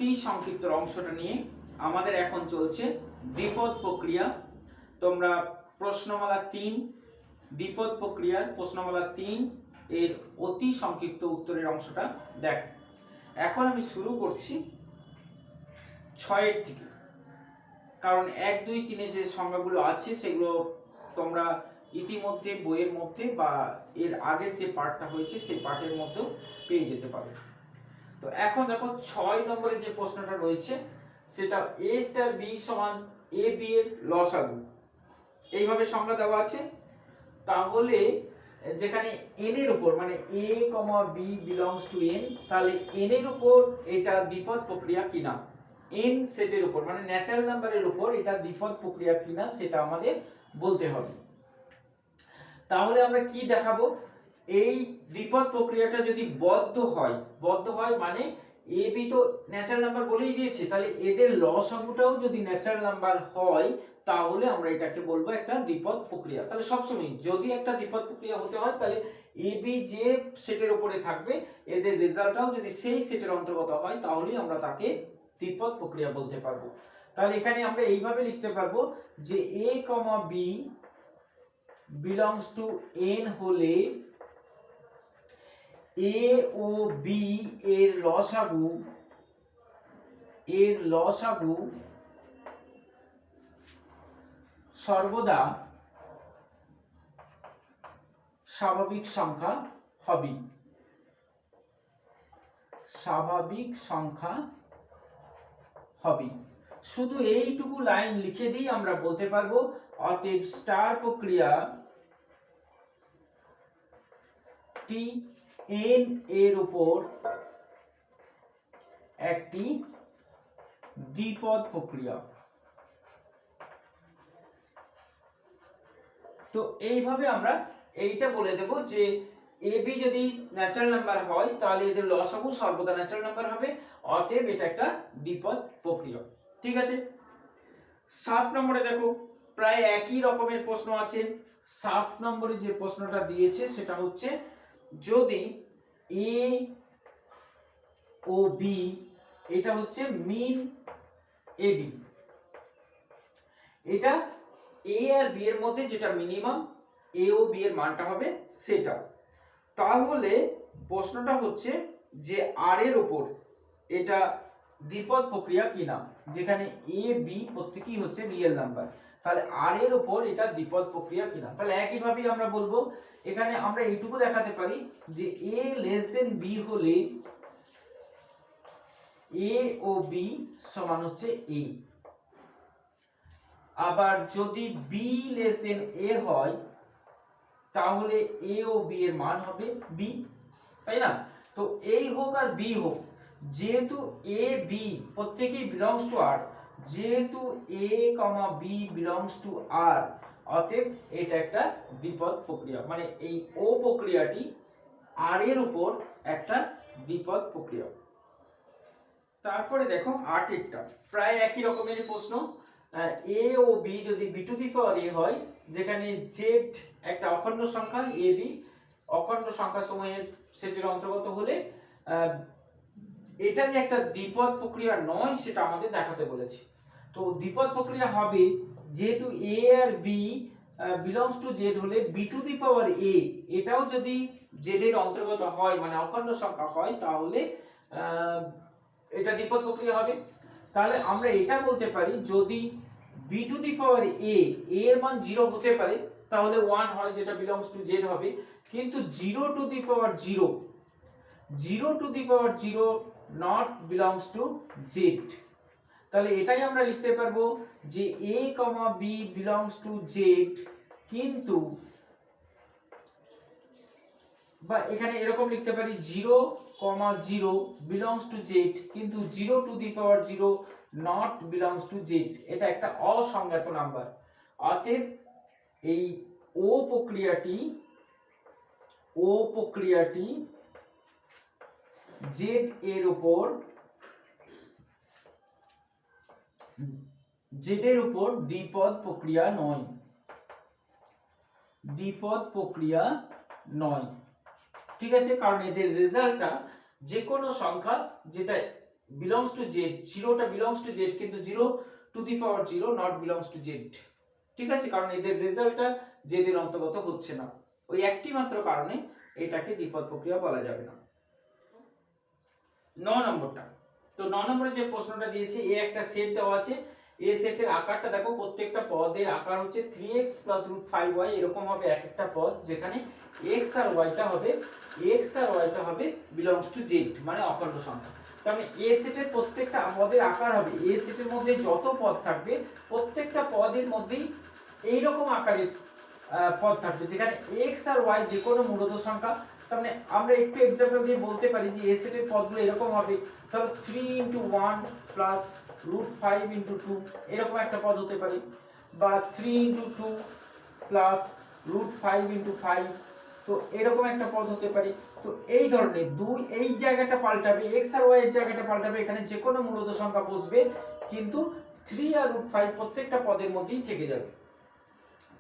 অতি সংক্ষিপ্ত অংশটা নিয়ে আমাদের এখন চলছে দ্বিপদ প্রক্রিয়া। তোমরা প্রশ্নমালা 3 দ্বিপদ প্রক্রিয়ার প্রশ্নমালা 3 এর অতি সংক্ষিপ্ত উত্তরের অংশটা দেখ। এখন আমি শুরু করছি 6 এর থেকে, কারণ 1 2 3 এ যে সংখ্যাগুলো আছে সেগুলো তোমরা ইতিমধ্যে বইয়ের মধ্যে বা এর আগের যে পার্টটা হয়েছে সেই পার্টের মধ্যেও পেয়ে যেতে পারো। তো এখন দেখো 6 নম্বরে যে প্রশ্নটা রয়েছে সেটা a স্টার b সমান a b এর লসাগু, এইভাবে সংজ্ঞা দেওয়া আছে। তাহলে যেখানে n এর উপর মানে a, b belongs to n, তাহলে n এর উপর এটা দ্বিপদ প্রক্রিয়া কিনা, n সেটের উপর মানে ন্যাচারাল নাম্বারের উপর এটা দ্বিপদ প্রক্রিয়া কিনা সেটা আমাদের বলতে হবে। তাহলে আমরা কি দেখাবো, এই দ্বিপদ প্রক্রিয়াটা যদি বদ্ধ হয় মানে এ বি তো ন্যাচারাল নাম্বার বলেই দিয়েছে, তাহলে এদের লসাগুটাও যদি ন্যাচারাল নাম্বার হয় তাহলে আমরা এটাকে বলবো একটা দ্বিপদ প্রক্রিয়া। তাহলে সবসময় যদি একটা দ্বিপদ প্রক্রিয়া হতে হয় তাহলে এ বি যে সেটের উপরে থাকবে এদের রেজাল্টটাও যদি সেই সেটের অন্তর্গত হয় তাহলেই আমরা তাকে দ্বিপদ প্রক্রিয়া বলতে পারবো। তাহলে এখানে আমরা এইভাবে লিখতে পারবো যে a, b belongs to n হলে a ও b এর লসাগু সর্বদা স্বাভাবিক সংখ্যা হবে। শুধু এইটুকু লাইন লিখে দিয়ে আমরা বলতে পারবো অতএব স্টার প্রক্রিয়া টি n এর উপর একটি দ্বিপদ প্রক্রিয়া। তো এইভাবে আমরা এইটা বলে দেব যে এ বি যদি ন্যাচারাল নাম্বার হয় তাহলে এদের লসাগু সর্বদা ন্যাচারাল নাম্বার হবে, অতএব এটা একটা দ্বিপদ প্রক্রিয়া। ঠিক আছে। 7 নম্বরে দেখো প্রায় একই রকমের প্রশ্ন আছে। 7 নম্বরে যে প্রশ্নটা দিয়েছে সেটা হচ্ছে যদি a ও b এটা হচ্ছে মিন এ বি, এটা a আর b এর মধ্যে যেটা মিনিমাম a ও b এর মানটা হবে সেটা। তাহলে প্রশ্নটা হচ্ছে যে r এর উপর এটা দ্বিপদ প্রক্রিয়া কিনা, যেখানে a b প্রত্যেকই হচ্ছে রিয়েল নাম্বার, তাহলে r এর উপর এটা দ্বিপদ প্রক্রিয়া কিনা। তাহলে একই ভাবে আমরা বলবো এখানে আমরা এইটুকু দেখাতে পারি যে a লেস দেন b হলে a ও b সমান হচ্ছে a, আবার যদি b লেস দেন a হয় তাহলে a ও b এর মান হবে b, তাই না? তো এই হোক আর b হোক, যেহেতু a b প্রত্যেকই বিলংস টু r, যেহেতু a, b belongs to r, অতএব এটা একটা দ্বিপদ প্রক্রিয়া, মানে এই ও প্রক্রিয়াটি r এর উপর একটা দ্বিপদ প্রক্রিয়া। তারপরে দেখো 8 একটা প্রায় একই রকমের প্রশ্ন, a ও b যদি b to the power a হয়, যেখানে z একটা অখণ্ড সংখ্যা a b অখণ্ড সংখ্যা সমূহের সেটের অন্তর্গত হলে এটা যে একটা দ্বিপদ প্রক্রিয়া নয় সেটা আমাদের দেখাতে বলেছে। তো দ্বিপদ প্রক্রিয়া হবে যেহেতু a আর b বিলংস টু z হলে b to the power a এটাও যদি z এর অন্তর্গত হয় মানে অখণ্ড সংখ্যা হয় তাহলে এটা দ্বিপদ প্রক্রিয়া হবে। তাহলে আমরা এটা বলতে পারি যদি b to the power a এর মান 0 হতে পারে তাহলে 1 হয় যেটা বিলংস টু z হবে, কিন্তু 0 two the power 0 two the power 0 not belongs to z, তাহলে এটাই আমরা লিখতে পারবো যে a, b belongs to z, কিন্তু বা এখানে এরকম লিখতে পারি 0, 0 বিলংস টু z, কিন্তু 0 two the power 0 not belongs to z, এটা একটা অসংজ্ঞাত নাম্বার। অতএব এই ও প্রক্রিয়াটি z এর উপর দ্বিপদ প্রক্রিয়া নয়। ঠিক আছে, কারণ এদের রেজাল্টটা যে কোনো সংখ্যা যেটা বিলংস টু জেড, জিরোটা বিলংস টু জেড কিন্তু 0 নট বিলংস টু জেড, ঠিক আছে, কারণ এদের রেজাল্টটা জেদের অন্তর্গত হচ্ছে না, ওই একটি মাত্র কারণে এটাকে দ্বিপদ প্রক্রিয়া বলা যাবে না। 9 নম্বরটা, তো 9 নম্বরে যে প্রশ্নটা দিয়েছে, এ একটা সেট দেওয়া আছে, এ সেটের আকারটা দেখো, প্রত্যেকটা পদের আকার হচ্ছে 3x + √5y, এরকম হবে এক একটা পদ, যেখানে x আর y টা হবে বিলংস টু জেড, মানে অখণ্ড সংখ্যা। তার মানে এ সেটের প্রত্যেকটা পদের আকার হবে, এ সেটের মধ্যে যত পদ থাকবে প্রত্যেকটা পদের মধ্যেই এইরকম আকারের পদ থাকবে, যেখানে x আর y যে কোনো মূলদ সংখ্যা। তার মানে আমরা একটু एग्जांपल দিয়ে বলতে পারি যে এ সেটের পদগুলো এরকম হবে, ধরো 3 * 1 + √5 * 2, এরকম একটা পদ হতে পারে, বা 3 * 2 + √5 * 5, তো এরকম একটা পদ হতে পারে। তো এই ধরনের দুই, এই জায়গাটা পাল্টাবে, x আর y এর জায়গাটা পাল্টাবে, এখানে যে কোনো মূলদ সংখ্যা বসবে, কিন্তু 3 আর √5 প্রত্যেকটা পদের মধ্যেই থেকে যাবে।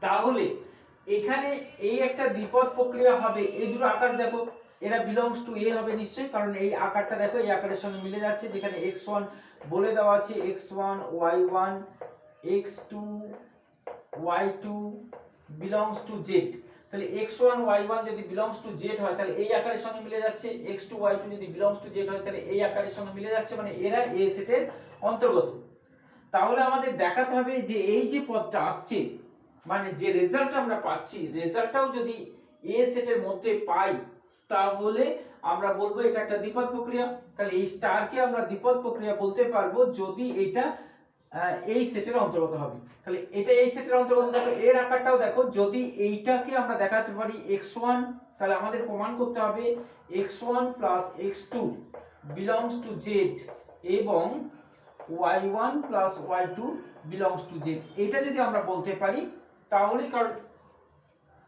তাহলে এখানে এই একটা দ্বিপদ প্রক্রিয়া হবে, এই দুটো আকার দেখো, এরা বিলংস টু এ হবে নিশ্চয়ই, কারণ এই আকারটা দেখো এই আকারের সঙ্গে মিলে যাচ্ছে, যেখানে x1 বলে দেওয়া আছে, x1 y1 x2 y2 belongs to z, তাহলে x1 y1 যদি বিলংস টু z হয় তাহলে এই আকারের সঙ্গে মিলে যাচ্ছে, x2 y2 যদি বিলংস টু z হয় তাহলে এই আকারের সঙ্গে মিলে যাচ্ছে, মানে এরা এ সেটের অন্তর্গত। তাহলে আমাদের দেখাতে হবে যে এই যে পদটা আসছে, মানে যে রেজাল্টটা আমরা পাচ্ছি, রেজাল্টটাও যদি এ সেটের মধ্যে পাই, তাহলে আমরা বলবো এটা একটা দ্বিপদ প্রক্রিয়া। তাহলে এই স্টারকে আমরা দ্বিপদ প্রক্রিয়া বলতে পারবো যদি এটা এই সেটের অন্তর্গত হবে। তাহলে এটা এই সেটের অন্তর্গত, দেখো এর আকারটাও দেখো, যদি এইটাকে আমরা দেখাতে পারি x1, তাহলে আমাদের প্রমাণ করতে হবে x1 + x2 belongs to z এবং y1 + y2 belongs to z, এটা যদি আমরা বলতে পারি তাহলে, কারণ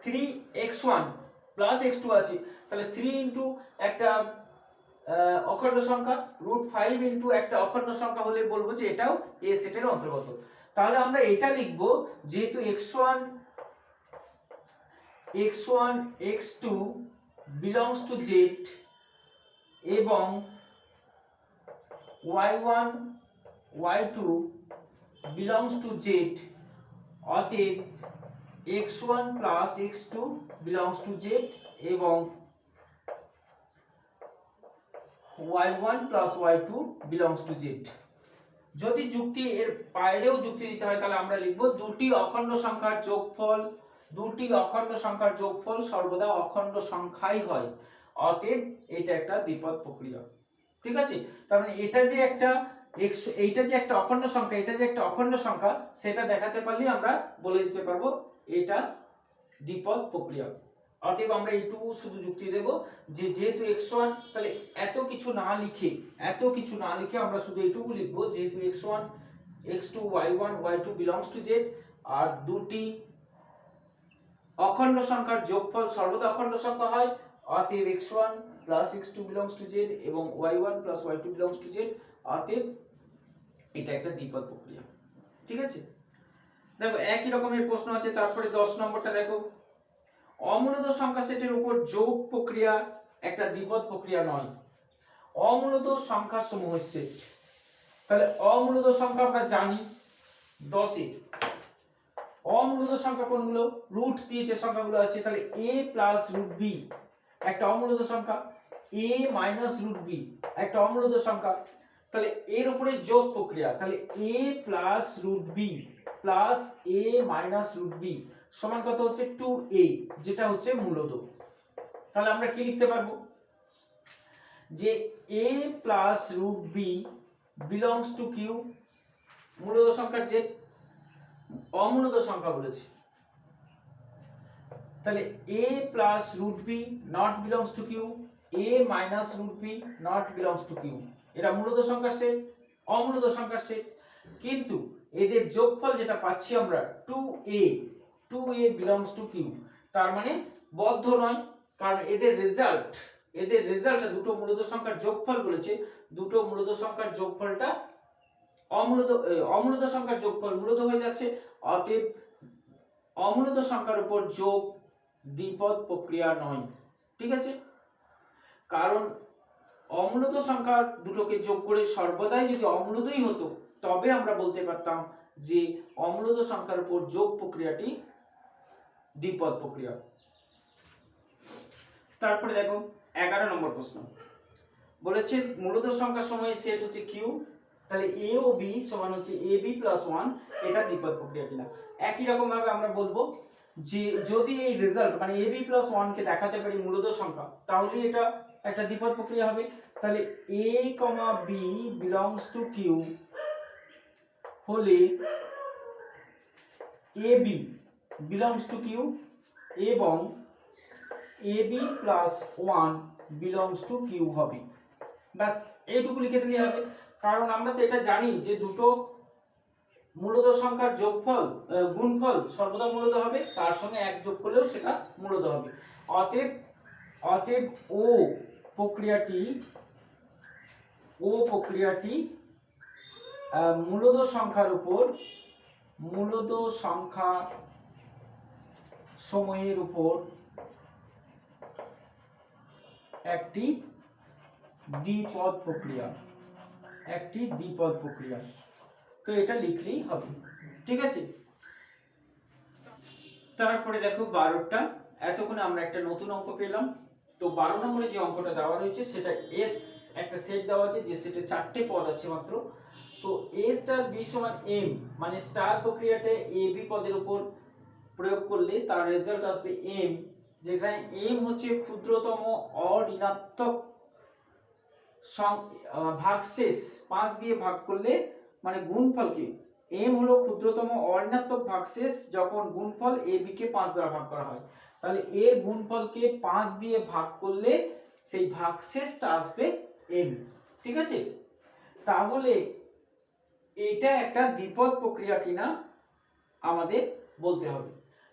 3x1 + x2 আছে, তাহলে 3 একটা অখণ্ড সংখ্যা, √5 একটা অখণ্ড সংখ্যা হলে বলবো যে এটাও এ সেটের অন্তর্গত। তাহলে আমরা এটা লিখব, যেহেতু x1 x2 belongs to z এবং y1 y2 belongs to z, অতএব x1 + x2 belongs to z এবং y1 + y2 belongs to z। যদি যুক্তি এর বাইরেও যুক্তি দিতে হয় তাহলে আমরা লিখব দুটি অখণ্ড সংখ্যার যোগফল সর্বদা অখণ্ড সংখ্যাই হয়, অতএব এটা একটা দ্বিপদ প্রক্রিয়া, ঠিক আছে। তার মানে এটা যে একটা এইটা যে একটা অখণ্ড সংখ্যা, এটা যে একটা অখণ্ড সংখ্যা, সেটা দেখাতে পারলে আমরা বলে দিতে পারবো এটা দ্বিপদ প্রক্রিয়া। অতএব আমরা এইটুকু শুধু যুক্তি দেব যে যেহেতু x1, তাহলে এত কিছু না লিখে আমরা শুধু এইটুকু লিখবো, যেহেতু x1 x2 y1 y2 belongs to z, আর দুটি অখণ্ড সংখ্যার যোগফল সর্বদা অখণ্ড সংখ্যা হয়, অতএব x1 + x2 belongs to z এবং y1 + y2 belongs to z, অতএব এটা একটা দ্বিপদ প্রক্রিয়া, ঠিক আছে। দেখো একই রকমের প্রশ্ন আছে, তারপরে 10 নম্বরটা দেখো, অমূলদ সংখ্যা সেটের উপর যোগ প্রক্রিয়া একটা দ্বিপদ প্রক্রিয়া নয়, অমূলদ সংখ্যা সমূহের সেট। তাহলে অমূলদ সংখ্যা আমরা জানি 10 এর, অমূলদ সংখ্যা কোনগুলো, রুট দিয়ে যে সংখ্যাগুলো আছে, তাহলে a + √b একটা অমূলদ সংখ্যা, a - √b একটা অমূলদ সংখ্যা, তাহলে এর উপরে যোগ প্রক্রিয়া, তাহলে a + √b + a - √b সমান কত হচ্ছে 2a, যেটা হচ্ছে মূলদ। তাহলে আমরা কি লিখতে পারবো যে a + √b belongs two q, মূলদ সংখ্যার যে অমূলদ সংখ্যা বলেছি, তাহলে a + √b not belongs to q, a - √b not belongs to q, এরা মূলদ সংখ্যার সেট, অমূলদ সংখ্যার সেট, কিন্তু এদের যোগফল যেটা পাচ্ছি আমরা 2a বিলংস টু q, তার মানে বদ্ধ নয়, কারণ এদের রেজাল্ট দুটো মূলদ সংখ্যার যোগফল বলেছে, দুটো মূলদ সংখ্যার যোগফলটা অমূলদ সংখ্যার যোগফল মূলদ হয়ে যাচ্ছে, অতএব অমূলদ সংখ্যার উপর যোগ দ্বিপদ প্রক্রিয়া নয়, ঠিক আছে। কারণ অমূলত সংখ্যা দুটোকে যোগ করে সর্বদাই যদি অমূলদই হতো তবে আমরা বলতে পারতাম যে অমূলত সংখ্যার উপর যোগ প্রক্রিয়াটি দ্বিপদ প্রক্রিয়া। তারপরে দেখো 11 নম্বর প্রশ্ন বলেছে মূলত সংখ্যার সময়ের সেট হচ্ছে কিউ, তাহলে এ ও বি সমান হচ্ছে এ বি প্লাস 1, এটা দ্বিপদ প্রক্রিয়া কিনা। একই রকম ভাবে আমরা বলবো যে যদি এই রেজাল্ট মানে এ বি প্লাস 1 কে দেখাতে পারি মূলত সংখ্যা তাহলে এটা একটা দ্বিপদ প্রক্রিয়া হবে। তাহলে a, b belongs to q হলে ab belongs to q এবং ab plus 1 belongs to q হবে। বাস এইটুকু লিখে দিলে হবে, কারণ আমরা তো এটা জানি যে দুটো মূলত সংখ্যার যোগফল গুণফল সর্বদা মূলত হবে, তার সঙ্গে এক যোগ করলেও সেটা মূলত হবে। অতএব অতএব ও প্রক্রিয়াটি মূলত সংখ্যার উপর মূলত সংখ্যা সময়ের উপর একটি দ্বিপদ প্রক্রিয়া, একটি দ্বিপদ প্রক্রিয়া। তো এটা লিখলেই হবে, ঠিক আছে। তারপরে দেখো 12টা, এতক্ষণে আমরা একটা নতুন অঙ্ক পেলাম। তো 12 নম্বরে যে অঙ্কটা দেওয়া রয়েছে সেটা এস একটা সেট দেওয়া আছে, যে সেটে 4টে পদ আছে মাত্র। তো a স্টার b সমান m মানে স্টার প্রক্রিয়াতে a b পদের উপর প্রয়োগ করলে তার রেজাল্ট আসবে m, যেখানে m হচ্ছে ক্ষুদ্রতম অঋণাত্মক ভাগশেষ 5 দিয়ে ভাগ করলে মানে গুণফলকে, m হলো ক্ষুদ্রতম অঋণাত্মক ভাগশেষ যখন গুণফল ab কে 5 দ্বারা ভাগ করা হয়, তাহলে এর গুণফলকে 5 দিয়ে ভাগ করলে সেই ভাগশেষটা আসবে m, ঠিক আছে। তাহলে এটা একটা দ্বিপদ প্রক্রিয়া কিনা আমাদের বলতে হবে।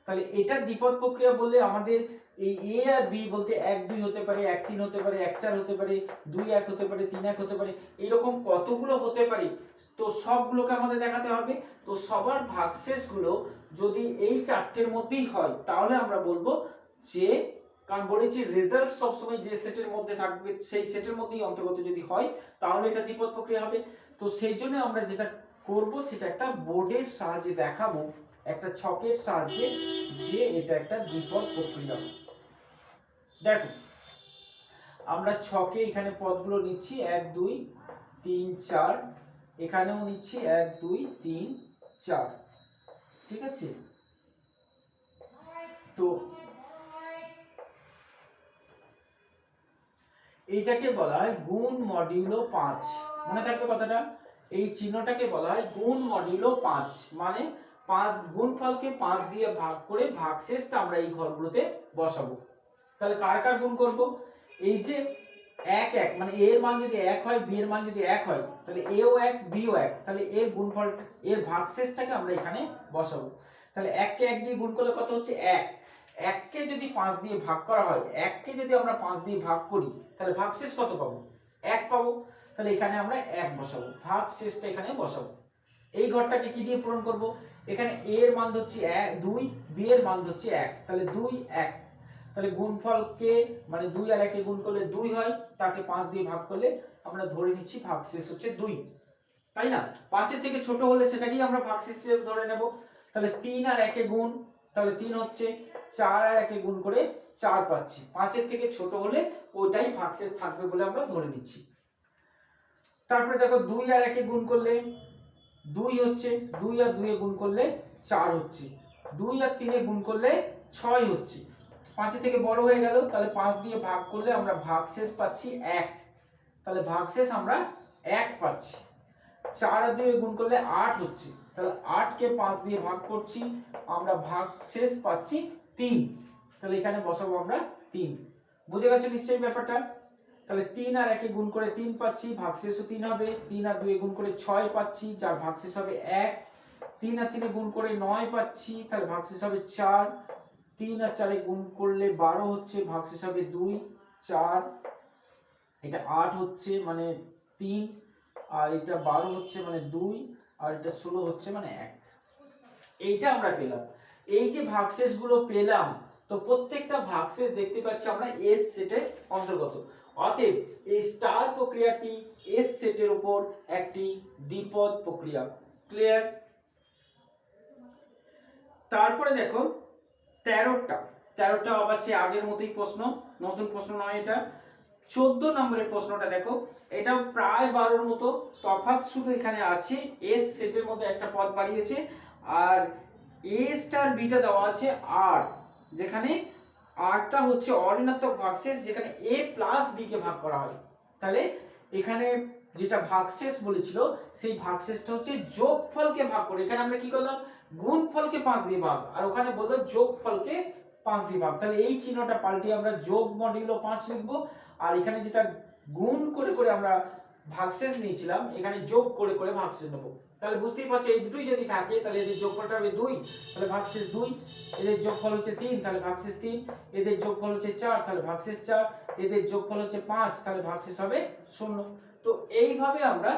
তাহলে এটা দ্বিপদ প্রক্রিয়া বললে আমাদের এই a আর b বলতে 1 2 হতে পারে, 1 3 হতে পারে, 1 4 হতে পারে, 2 1 হতে পারে, 3 1 হতে পারে, এরকম কতগুলো হতে পারে। তো সবগুলোকে আমাদের দেখাতে হবে। তো সবার ভাগশেষগুলো যদি এই চারটের মধ্যেই হয় তাহলে আমরা বলবো যে, কারণ বলেছি রেজাল্ট সবসময় যে সেটের মধ্যে থাকবে সেই সেটের মধ্যেই অন্তর্গত যদি হয় তাহলে এটা দ্বিপদ প্রক্রিয়া হবে। তো সেই জন্য আমরা যেটা করব সেটা একটা বোর্ডের সাহায্যে দেখাবো, একটা ছকের সাহায্যে, যে এটা একটা দ্বিপদ প্রক্রিয়া। দেখো আমরা ছকে এখানে পদগুলো নিচ্ছি 1 2 3 4, এখানেও নিচ্ছি 1 2 3 4, ঠিক আছে। তো এইটাকে বলা হয় গুণ মডিউলো 5, মনে থাকবে কথাটা। এই চিহ্নটাকে বলা হয় গুণ মডিউলো 5, মানে 5 গুণফলকে 5 দিয়ে ভাগ করে ভাগশেষটা আমরা এই ঘরগুলোতে বসাবো। তাহলে কার কার গুণ করব, এই যে 1 1 মানে a এর মান যদি 1 হয় b এর মান যদি 1 হয় তাহলে a ও 1 b ও 1, তাহলে এর গুণফল এর ভাগশেষটাকে আমরা এখানে বসাবো। তাহলে 1 কে 1 দিয়ে গুণ করলে কত হচ্ছে 1, 1 কে যদি 5 দিয়ে ভাগ করা হয়, 1 কে যদি আমরা 5 দিয়ে ভাগ করি তাহলে ভাগশেষ কত পাবো, 1 পাবো। তাহলে এখানে আমরা 1 বসাবো, ভাগশেষটা এখানে বসাবো। এই ঘরটাকে কি দিয়ে পূরণ করব, এখানে a এর মান হচ্ছে 2, b এর মান হচ্ছে 1, তাহলে 2 1, তাহলে গুণফলকে মানে 2 আর 1 কে গুণ করলে 2 হয়, তাকে 5 দিয়ে ভাগ করলে আমরা ধরে নিচ্ছি ভাগশেষ হচ্ছে 2, তাই না। 5 এর থেকে ছোট হলে সেটাকেই আমরা ভাগশেষ হিসেবে ধরে নেব। তাহলে 3 আর 1 এ গুণ, তাহলে 3 হচ্ছে, 4 আর 1 এ গুণ করে 4 পাচ্ছি। 5 এর থেকে ছোট হলে ওইটাই ভাগশেষ থাকবে বলে আমরা ধরে নিচ্ছি। তারপরে দেখো 2 আর 1 এ গুণ করলে 2 হচ্ছে, 2 আর 2 এ গুণ করলে 4 হচ্ছে, 2 আর 3 এ গুণ করলে 6 হচ্ছে। 5 এর থেকে বড় হয়ে গেল, তাহলে 5 দিয়ে ভাগ করলে আমরা ভাগশেষ পাচ্ছি 1, তাহলে ভাগশেষ আমরা 1 পাচ্ছি। 4 আর 2 এ গুণ করলে 8 হচ্ছে, তাহলে 8 কে 5 দিয়ে ভাগ করছি, আমরা ভাগশেষ পাচ্ছি 3, তাহলে এখানে বসাবো আমরা 3। বুঝে গেছো নিশ্চয়ই ব্যাপারটা। তাহলে 3 আর 1 এ গুণ করে 3 পাচ্ছি, ভাগশেষও 3 হবে। 3 আর 2 এ গুণ করে 6 পাচ্ছি, যার ভাগশেষ হবে 1। 3 আর 3 এ গুণ করে 9 পাচ্ছি, তাহলে ভাগশেষ হবে 4। 3 আর 4 এ গুণ করলে 12 হচ্ছে, ভাগশেষ হবে 2 4। এটা 8 হচ্ছে মানে 3, আর এটা 12 হচ্ছে মানে 2, আর এটা 16 হচ্ছে মানে 1। এইটা আমরা পেলাম। এই যে ভাগশেষগুলো পেলাম, তো প্রত্যেকটা ভাগশেষ দেখতে পাচ্ছি আমরা এস সেটের অন্তর্গত। অতএব এই স্টার প্রক্রিয়াটি এস সেটের উপর একটি দ্বিপদ প্রক্রিয়া। ক্লিয়ার? তারপরে দেখো 13টা আবার সে আগের মতোই প্রশ্ন, নতুন প্রশ্ন নয় এটা। 14 নম্বরের প্রশ্নটা দেখো, এটা প্রায় 12-র মতো, তফাৎ শুধু এখানে আছে এস সেটের মধ্যে একটা পদ বাড়িয়েছে আর এ স্টার বিটা দেওয়া আছে আর, যেখানে আরটা হচ্ছে অঋণাত্মক ভাগশেষ, যেখানে এ প্লাস বি কে ভাগ করা হয়। তাহলে এখানে যেটা ভাগশেষ বলেছিল সেই ভাগশেষটা হচ্ছে যোগফলকে ভাগ করে। এখানে আমরা কি করলাম, গুণফলকে 5 দিয়ে ভাগ, আর ওখানে বললো যোগফলকে 5 দিয়ে ভাগ। তাহলে এই চিহ্নটা পাল্টিয়ে আমরা যোগ মডিউলো 5 লিখবো, আর এখানে যেটা গুণ করে করে আমরা ভাগশেষ নিয়েছিলাম এখানে যোগ করে করে ভাগশেষ নেব। তাহলে বুঝতেই পারছো এই দুটোই যদি থাকে তাহলে এদের যোগফলটা হবে 2, তাহলে ভাগশেষ 2, এদের যোগফল হচ্ছে 3, তাহলে ভাগশেষ 3, এদের যোগফল হচ্ছে 4, তাহলে ভাগশেষ 4, এদের যোগফল হচ্ছে 5, তাহলে ভাগশেষ হবে 0। তো এইভাবে আমরা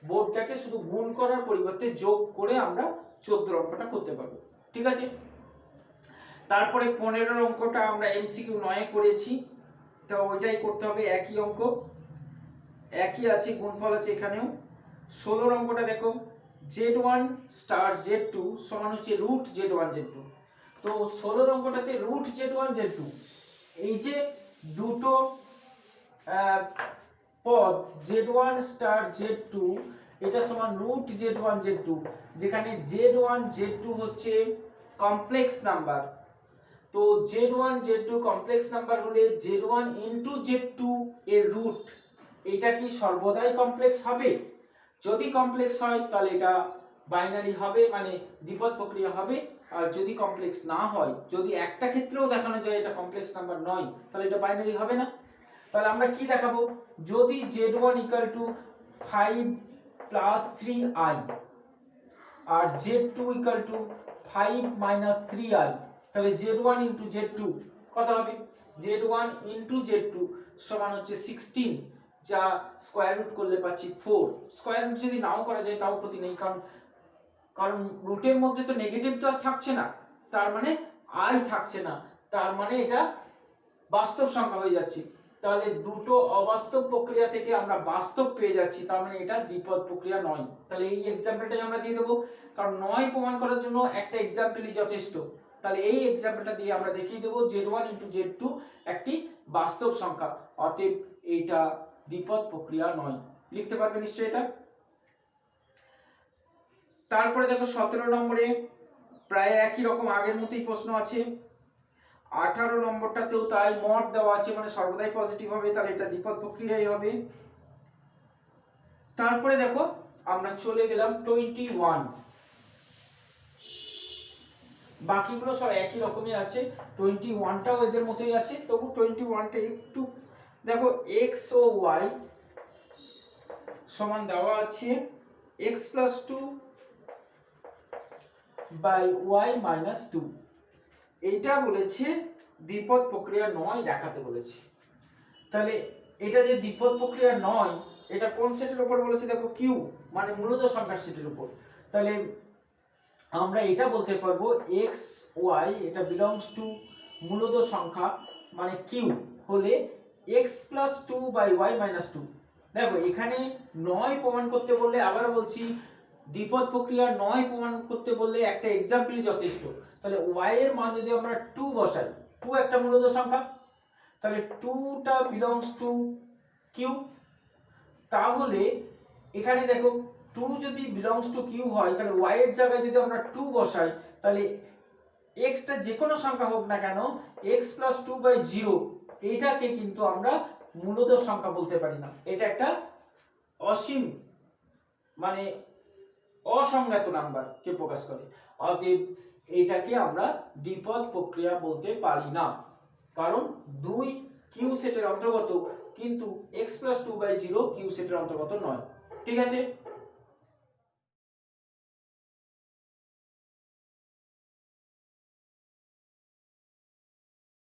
বোর্ডটাকে শুধু গুণ করার পরিবর্তে যোগ করে আমরা 14 অঙ্কটা করতে পারবো। ঠিক আছে? তারপরে 15 অঙ্কটা আমরা এমসিকিউ 9 করেছি, তো ওইটাই করতে হবে, একই অঙ্ক, একই আছে, গুণফল আছে এখানেও। 16 অঙ্কটা দেখো, z1 স্টার z2 সমান হচ্ছে রুট z1 z2। তো 16 অঙ্কটাতে রুট z1 z2, এই যে দুটো পদ z1 স্টার z2 এটা সমান রুট z1 z2, যেখানে z1 z2 হচ্ছে কমপ্লেক্স নাম্বার। তো z1 z2 কমপ্লেক্স নাম্বার হলে z1 ইনটু z2 এর রুট, এটা কি সর্বদাই কমপ্লেক্স হবে? যদি কমপ্লেক্স হয় তাহলে এটা বাইনারি হবে, মানে দ্বিপদ প্রক্রিয়া হবে। আর যদি কমপ্লেক্স না হয়, যদি একটা ক্ষেত্রেও দেখানো যায় এটা কমপ্লেক্স নাম্বার নয়, তাহলে এটা বাইনারি হবে না। তাহলে আমরা কি দেখাবো, যদি z1 = 5 + 3i আর z2 = 5 - 3i, তাহলে z1 * z2 কত হবে? z1 * z2 সমান হচ্ছে 16, যা স্কয়ার রুট করলে পাচ্ছি 4। স্কয়ার রুট যদি নাও করা যায় তাও ক্ষতি নেই, কারণ রুটের মধ্যে তো নেগেটিভ তো আর থাকছে না, তার মানে i থাকছে না, তার মানে এটা বাস্তব সংখ্যা হয়ে যাচ্ছে। তাহলে দুটো অবাস্তব প্রক্রিয়া থেকে আমরা বাস্তব পেয়ে যাচ্ছি, তার মানে এটা দ্বিপদ প্রক্রিয়া নয়। তাহলে এই এক্সাম্পলটাই আমরা দিয়ে দেবো, কারণ নয় প্রমাণ করার জন্য একটা এক্সাম্পলই যথেষ্ট। তাহলে এই এক্সাম্পলটা দিয়ে আমরা দেখিয়ে দেবো z1 * z2 একটি বাস্তব সংখ্যা, অতএব এটা দ্বিপদ প্রক্রিয়া নয়। লিখতে পারবে নিশ্চয়ই এটা? তারপরে দেখো 17 নম্বরে প্রায় একই রকম আগের মতোই প্রশ্ন আছে। 18 নম্বরটাতেও তাই, মড দেওয়া আছে মানে সর্বদাই পজিটিভ হবে, তাহলে এটা দ্বিপদ প্রক্রিয়াই হবে। তারপরে দেখো আমরা চলে গেলাম 21, বাকিগুলো সব একই রকমই আছে, 21টাও এদের মতোই আছে, তবু 21টা একটু দেখো, x ও y সমান দেওয়া আছে x + 2 / y - 2, এইটা বলেছে দ্বিপদ প্রক্রিয়া নয় দেখাতে বলেছে। তাহলে এটা যে দ্বিপদ প্রক্রিয়া নয়, এটা কোন সেটের উপর বলেছে দেখো, কিউ মানে মূলদ সংখ্যার সেটের উপর। তাহলে আমরা এটা বলতে পারবো x y এটা বিলংস টু মূলদ সংখ্যা, মানে কিউ হলে x + 2 / y - 2। দেখো এখানে 9 প্রমাণ করতে বললে, আবার বলছি দ্বিপদ প্রক্রিয়া 9 প্রমাণ করতে বললে একটা এক্সাম্পলই যথেষ্ট। তাহলে y এর মান যদি আমরা 2 বসাই, 2 একটা মূলদ সংখ্যা, তাহলে 2টা বিলংস টু কিউ। তাহলে এখানে দেখো 2 যদি বিলংস টু কিউ হয়, তাহলে y এর জায়গায় যদি আমরা 2 বসাই, তাহলে x টা যে কোনো সংখ্যা হোক না কেন, x + 2/0 এটাকে কিন্তু আমরা মূলদ সংখ্যা বলতে পারি না, এটা একটা অসীম মানে অসংজ্ঞাত নাম্বার কে প্রকাশ করে। অতএব এটাকে আমরা দ্বিপদ প্রক্রিয়া বলতে পারি না, কারণ 2 কিউ সেটের অন্তর্গত, কিন্তু x + 2/0 কিউ সেটের অন্তর্গত নয়। ঠিক আছে?